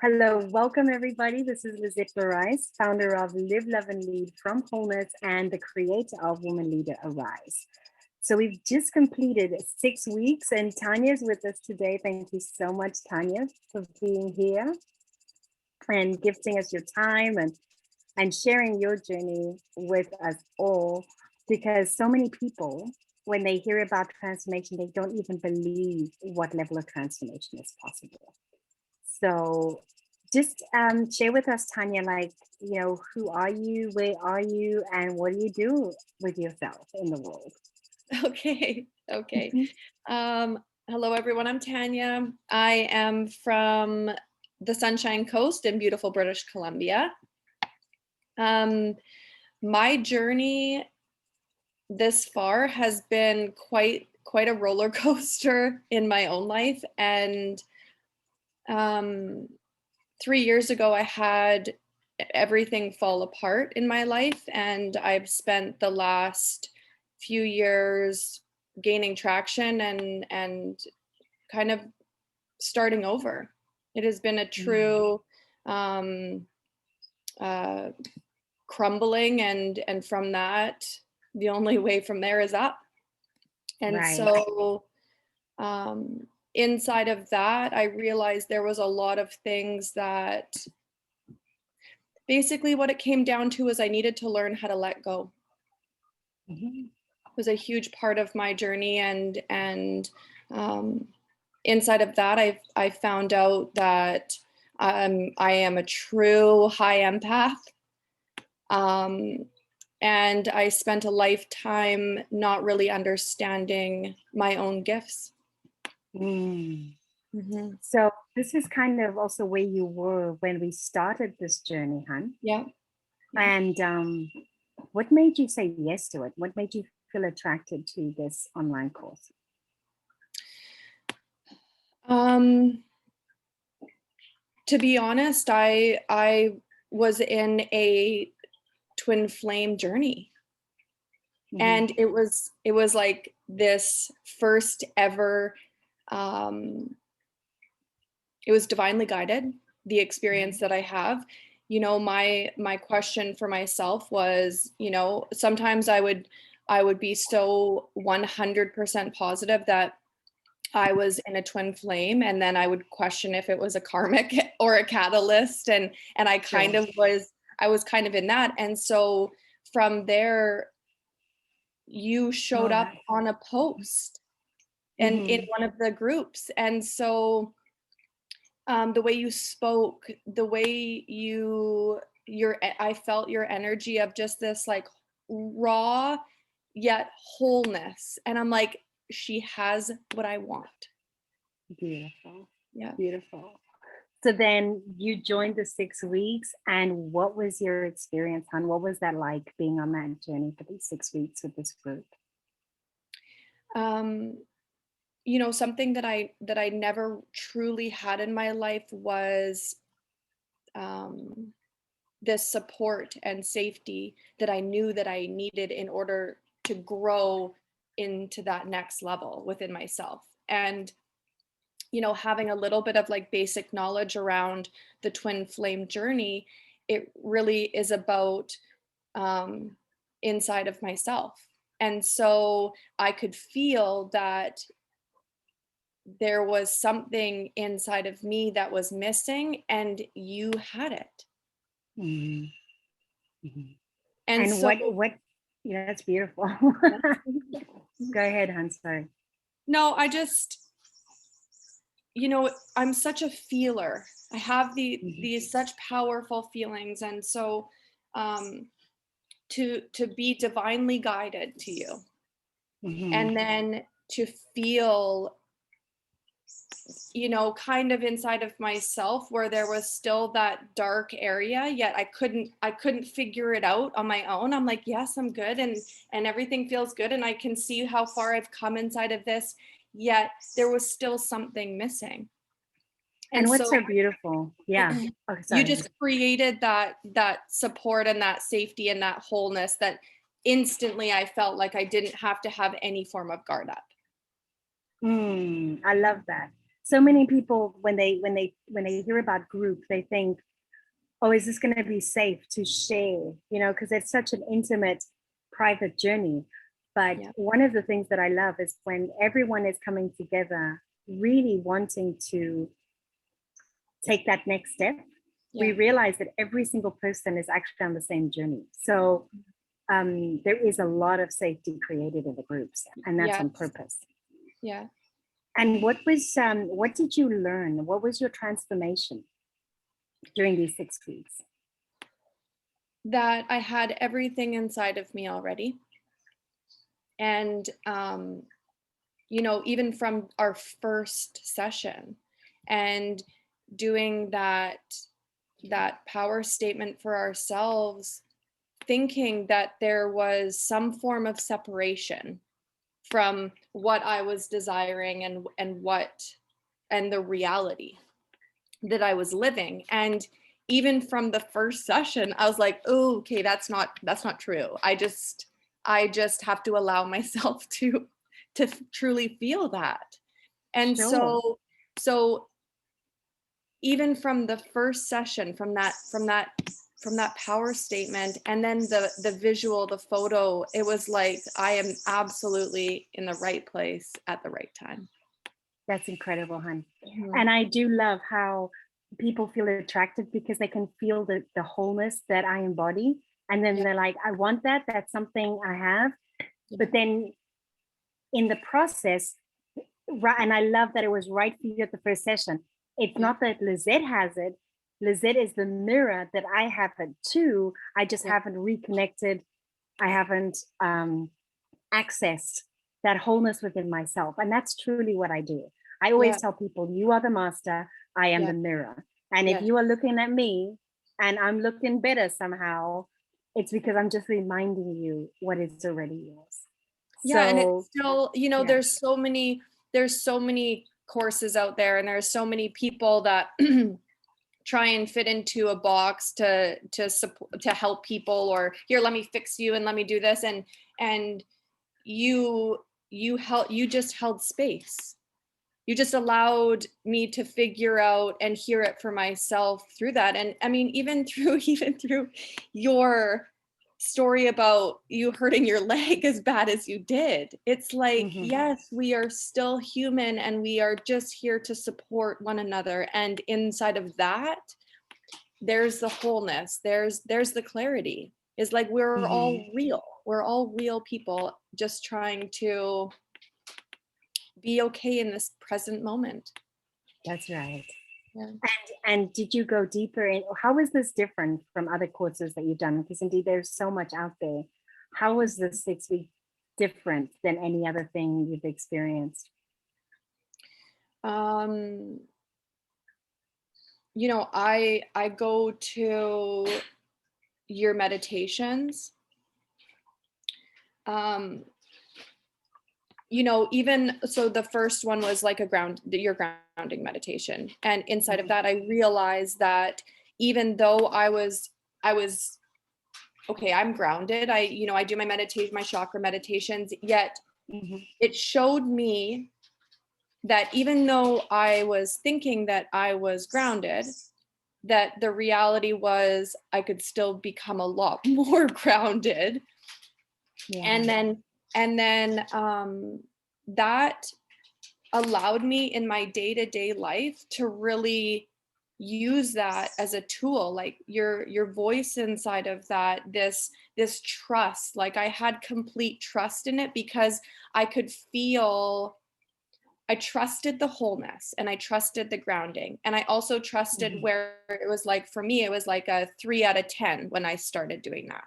Hello, welcome everybody. This is Lizette Rice, founder of Live, Love and Lead from Wholeness and the creator of Woman Leader Arise. So we've just completed 6 weeks and Tanya's with us today. Thank you so much, Tanya, for being here and gifting us your time and sharing your journey with us all, because so many people, when they hear about transformation, they don't even believe what level of transformation is possible. So just share with us, Tanya, who are you, where are you, and what do you do with yourself in the world? Okay. Hello, everyone. I'm Tanya. I am from the Sunshine Coast in beautiful British Columbia. My journey this far has been quite a roller coaster in my own life. And 3 years ago, I had everything fall apart in my life, and I've spent the last few years gaining traction and kind of starting over. It has been a true crumbling, and from that, the only way from there is up. And Right. so inside of that, I realized there was a lot of things that basically what it came down to is I needed to learn how to let go. Mhm. It was a huge part of my journey, and inside of that, I found out that I am a true high empath, and I spent a lifetime not really understanding my own gifts. Mm. Mm-hmm. So this is kind of also where you were when we started this journey, hon. Yeah. And what made you say yes to it? What made you feel attracted to this online course? To be honest, I was in a twin flame journey. Mhm. And it was like this first ever, it was divinely guided, the experience that I have. My question for myself was, sometimes I would be so 100% positive that I was in a twin flame, and then I would question if it was a karmic or a catalyst, and I was kind of in that. And so from there, you showed up on a post and in one of the groups. And so the way you spoke, the way I felt your energy of just this like raw yet wholeness. And I'm like, she has what I want. Beautiful. Yeah. Beautiful. So then you joined the 6 weeks, and what was your experience, hon? What was that like, being on that journey for these 6 weeks with this group? Something that I never truly had in my life was this support and safety that I knew that I needed in order to grow into that next level within myself. And having a little bit of like basic knowledge around the twin flame journey, it really is about inside of myself. And so I could feel that there was something inside of me that was missing, and you had it. Mhm. Mhm. And And so what, yeah, that's beautiful. Go ahead, hon, sorry. no, I just, I'm such a feeler. I have these such powerful feelings. And so to be divinely guided to you, and then to feel, kind of inside of myself where there was still that dark area, yet I couldn't figure it out on my own. I'm like, yes, I'm good, and everything feels good, and I can see how far I've come inside of this, yet there was still something missing. And And what's so so beautiful, yeah. Oh, you sorry. just created that support and that safety and that wholeness that instantly I felt like I didn't have to have any form of guard up. I love that. So many people, when they hear about group, they think, oh, is this going to be safe to share? You know, because it's such an intimate, private journey. But Yeah. one of the things that I love is when everyone is coming together, really wanting to take that next step. We Yeah. realize that every single person is actually on the same journey. So there is a lot of safety created in the groups, and that's Yes. on purpose. Yeah. And what did you learn? What was your transformation during these 6 weeks? That I had everything inside of me already. And you know, even from our first session and doing that power statement for ourselves, thinking that there was some form of separation from what I was desiring and the reality that I was living. And even from the first session, I was like, oh, okay, that's not true. I just have to allow myself to truly feel that. And Sure. so even from the first session, from that power statement, and then the visual, the photo, it was like I am absolutely in the right place at the right time. That's incredible, hon. Mhm. And I do love how people feel attracted because they can feel the wholeness that I embody. And then Yeah, they're like, I want that. That's something I have. yeah, But then in the process, right, and I love that it was right for you at the first session. It's yeah, not that Lizette has it. Lizette is the mirror that I have it too. I just yeah, haven't reconnected. I haven't accessed that wholeness within myself. And that's truly what I do. I always yeah, tell people, you are the master, I am yeah, the mirror. And if yeah. you are looking at me and I'm looking better somehow, it's because I'm just reminding you what is already yours. Yeah, and So, it's still, you know, yeah. there's so many courses out there, and there's so many people that try and fit into a box to support, to help people, or here, let me fix you and let me do this, and you you just held space. You just allowed me to figure out and hear it for myself through that. And I mean, even through your story about you hurting your leg as bad as you did, it's like, Mhm. yes, we are still human and we are just here to support one another. And inside of that, there's the wholeness, there's the clarity. It's like we're Mhm. all real. We're all real people just trying to be okay in this present moment. That's right. Yeah. And did you go deeper in how is this different from other courses that you've done? Because indeed there's so much out there. How was the 6 week different than any other thing you've experienced? Um, you know, I go to your meditations. Um, you know, even so the first one was like your grounding meditation. And inside of Mhm. that, I realized that even though I was okay, I'm grounded. You know, I do my meditation, my chakra meditations, yet Mhm. it showed me that even though I was thinking that I was grounded, that the reality was I could still become a lot more grounded. Yeah. And then that allowed me in my day-to-day life to really use that as a tool, like your voice inside of that, this trust, like I had complete trust in it because I could feel, I trusted the wholeness and I trusted the grounding. And I also trusted Mhm. where it was like, for me, it was like a 3 out of 10 when I started doing that.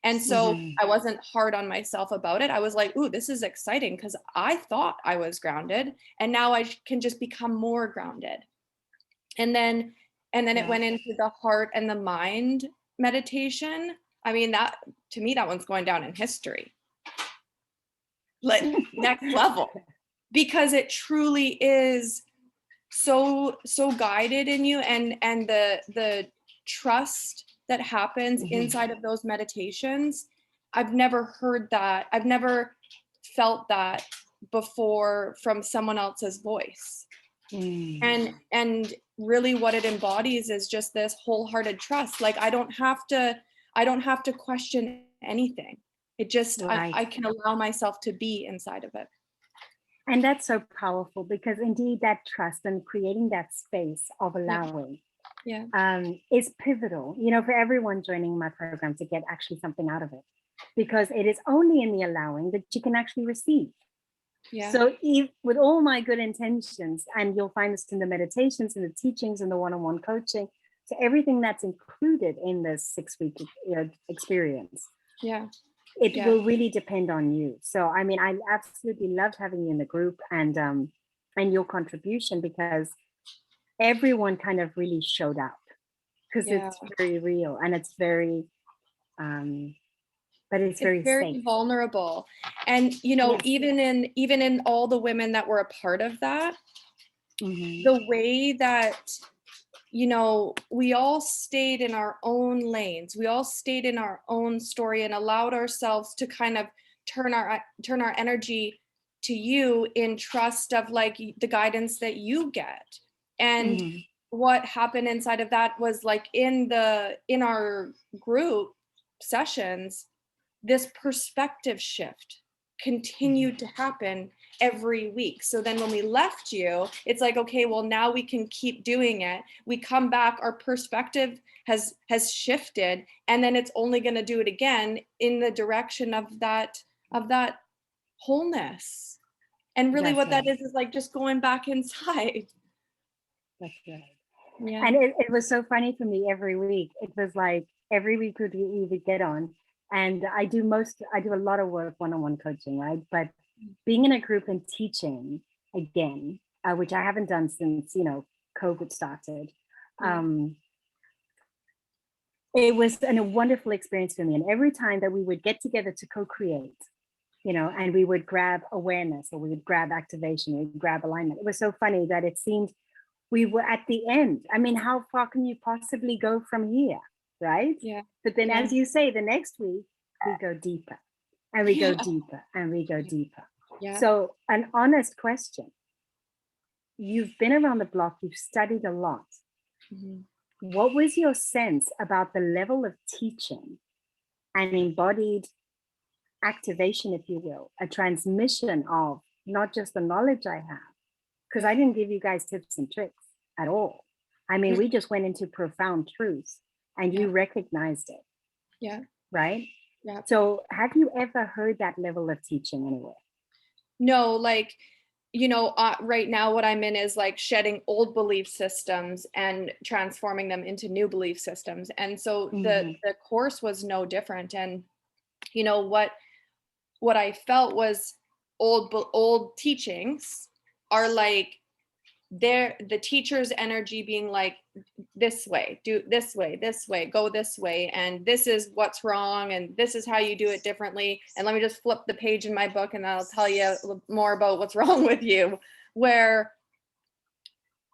And so Mhm. I wasn't hard on myself about it. I was like, ooh, this is exciting because I thought I was grounded and now I can just become more grounded. And then, and then it Yeah. went into the heart and the mind meditation. I mean, that to me, that one's going down in history, like next level, because it truly is so guided in you, and the trust that happens Mhm. inside of those meditations. I've never heard that, I've never felt that before from someone else's voice. And really what it embodies is just this wholehearted trust. Like I don't have to question anything. It just Right. I can allow myself to be inside of it. And that's so powerful, because indeed that trust and creating that space of allowing Yeah. is pivotal, for everyone joining my program to get actually something out of it, because it is only in the allowing that you can actually receive. Yeah. So with all my good intentions, and you'll find this in the meditations and the teachings and the one-on-one coaching, so everything that's included in this 6-week experience, Yeah. it will really depend on you. So I mean, I absolutely loved having you in the group, and your contribution, because everyone kind of really showed up, because it's very real, and it's very but it's very safe, vulnerable. And Yes. even in all the women that were a part of that, the way that we all stayed in our own lanes, we all stayed in our own story and allowed ourselves to kind of turn our energy to you in trust of like the guidance that you get. And what happened inside of that was like in our group sessions, this perspective shift continued to happen every week. So then when we left you, it's like, okay, well, now we can keep doing it. We come back, our perspective has shifted, and then it's only going to do it again in the direction of that wholeness. And really what that is like just going back inside. That's right. Yeah. And it was so funny for me every week. It was like every week we would get on, and I do a lot of work one-on-one coaching, right? But being in a group and teaching again, which I haven't done since COVID started, it was a wonderful experience for me. And every time that we would get together to co-create, and we would grab awareness, or we would grab activation, we would grab alignment. It was so funny that it seemed we were at the end. I mean, how far can you possibly go from here, right? Yeah. But then, as you say, the next week we go deeper, and we go deeper, and we go deeper. Yeah. So, an honest question: you've been around the block, you've studied a lot. What was your sense about the level of teaching and embodied activation, if you will, a transmission of not just the knowledge I have, because I didn't give you guys tips and tricks at all. I mean, we just went into profound truths, and you recognized it. Yeah. Right? Yeah. So have you ever heard that level of teaching anywhere? No, like, right now what I'm in is like shedding old belief systems and transforming them into new belief systems. And so the course was no different. And what I felt was old teachings are like the teacher's energy being like, this way, do this way, go this way, and this is what's wrong, and this is how you do it differently, and let me just flip the page in my book and I'll tell you more about what's wrong with you. Where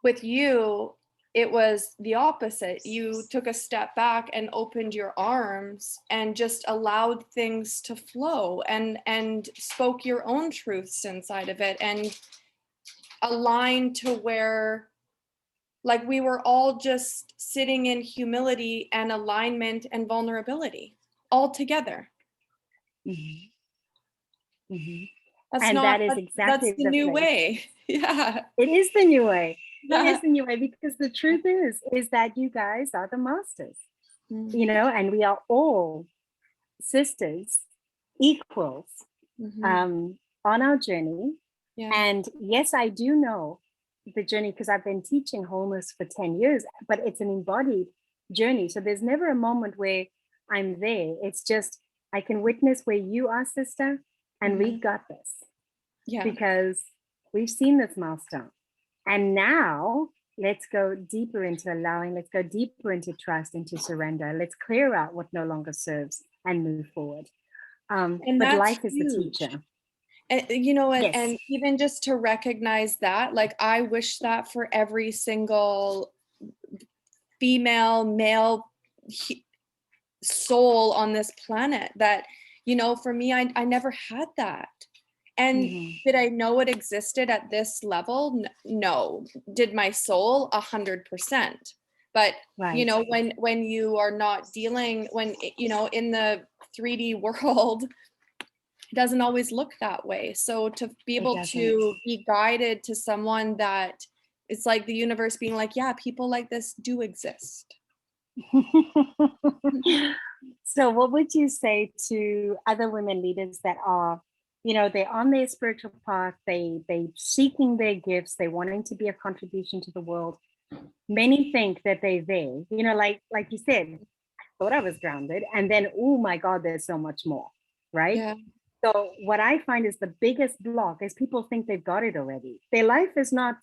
with you, it was the opposite. You took a step back and opened your arms and just allowed things to flow, and spoke your own truths inside of it, and aligned to where like we were all just sitting in humility and alignment and vulnerability all together. That's the new way. Yeah. It is the new way. It is the new way, because the truth is that you guys are the masters, and we are all sisters, equals, on our journey. Yeah. And yes, I do know the journey, because I've been teaching wholeness for 10 years, but it's an embodied journey. So there's never a moment where I'm there. It's just, I can witness where you are, sister, and we got this. Yeah. Because we've seen this milestone. And now let's go deeper into allowing, let's go deeper into trust, into surrender. Let's clear out what no longer serves and move forward. And but that's life is huge. the teacher. And, and even just to recognize that, like, I wish that for every single female, male soul on this planet, that, for me, I never had that. And Mhm. did I know it existed at this level? No. Did my soul? 100%. But Right. when you are not dealing, in the 3D world, it doesn't always look that way. So to be It able doesn't. to be guided to someone that it's like the universe being like, yeah, people like this do exist. So what would you say to other women leaders that are, they're on their spiritual path, they seeking their gifts, they wanting to be a contribution to the world. Many think that they're there, like you said, I thought I was grounded, and then, oh my God, there's so much more, right? Yeah. So what I find is the biggest block is people think they've got it already. Their life is not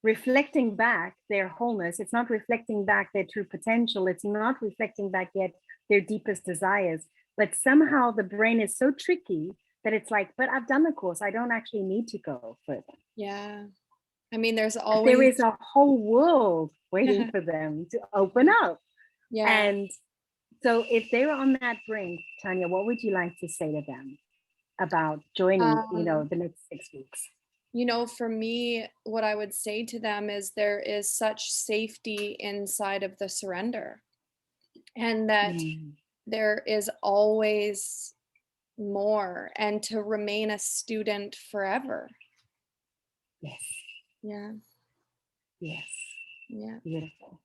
reflecting back their wholeness. It's not reflecting back their true potential. It's not reflecting back yet their deepest desires. But somehow the brain is so tricky that it's like, but I've done the course. I don't actually need to go further. Yeah. I mean, there's But there always is a whole world waiting for them to open up. yeah. And so if they were on that brink, Tanya, what would you like to say to them about joining, Um, the next 6 weeks? for me, what I would say to them is there is such safety inside of the surrender, and that Mm, there is always more, and to remain a student forever. yes, Yeah. yes, Yeah. beautiful.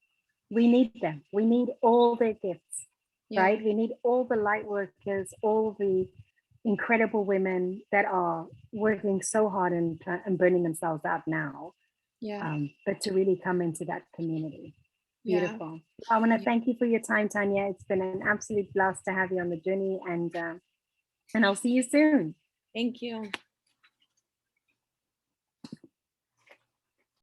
We need them. We need all their gifts, Yeah. right? We need all the light workers, all the incredible women that are working so hard and burning themselves out now, Yeah. but to really come into that community. Yeah. Beautiful. I want to Yeah. thank you for your time, Tanya. It's been an absolute blast to have you on the journey, and I'll see you soon. Thank you.